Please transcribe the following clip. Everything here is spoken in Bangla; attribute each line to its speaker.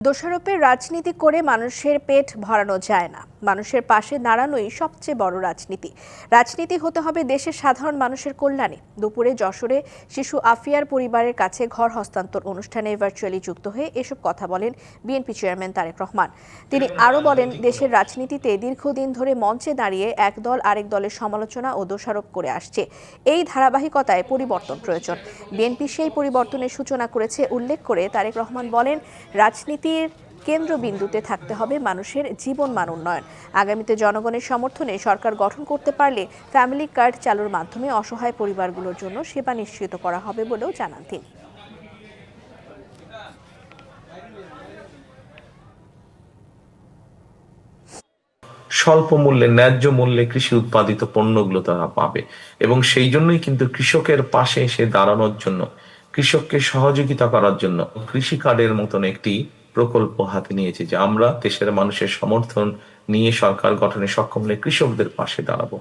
Speaker 1: দোষারোপের রাজনীতি করে মানুষের পেট ভরানো যায় না। মানুষের পাশে দাঁড়ানোই সবচেয়ে বড় রাজনীতি। রাজনীতি হতে হবে দেশের সাধারণ মানুষের কল্যাণে। দুপুরে যশোরে শিশু আফিয়ার পরিবারের কাছে ঘর হস্তান্তর অনুষ্ঠানে ভার্চুয়ালি যুক্ত হয়ে এসব কথা বলেন বিএনপি চেয়ারম্যান তারেক রহমান। তিনি আরও বলেন, দেশের রাজনীতিতে দীর্ঘদিন ধরে মঞ্চে দাঁড়িয়ে এক দল আরেক দলের সমালোচনা ও দোষারোপ করে আসছে। এই ধারাবাহিকতায় পরিবর্তন প্রয়োজন। বিএনপি সেই পরিবর্তনের সূচনা করেছে উল্লেখ করে তারেক রহমান বলেন, রাজনীতির কেন্দ্রবিন্দুতে থাকতে হবে মানুষের জীবনমান উন্নয়ন। আগামীতে জনগণের সমর্থনে সরকার গঠন করতে পারলে ফ্যামিলি কার্ড চালুর মাধ্যমে অসহায় পরিবারগুলোর জন্য সেবা নিশ্চিত করা হবে বলেও জানান তিনি।
Speaker 2: স্বল্প মূল্যে, ন্যায্য মূল্যে কৃষি উৎপাদিত পণ্যগুলো তারা পাবে এবং সেই জন্যই কিন্তু কৃষকের পাশে এসে দাঁড়ানোর জন্য, কৃষককে সহযোগিতা করার জন্য কৃষি কার্ডের মতন একটি প্রকল্প হাতে নিয়েছে, যে আমরা দেশের মানুষের সমর্থন নিয়ে সরকার গঠনে সক্ষম হলে কৃষকদের পাশে দাঁড়াবো।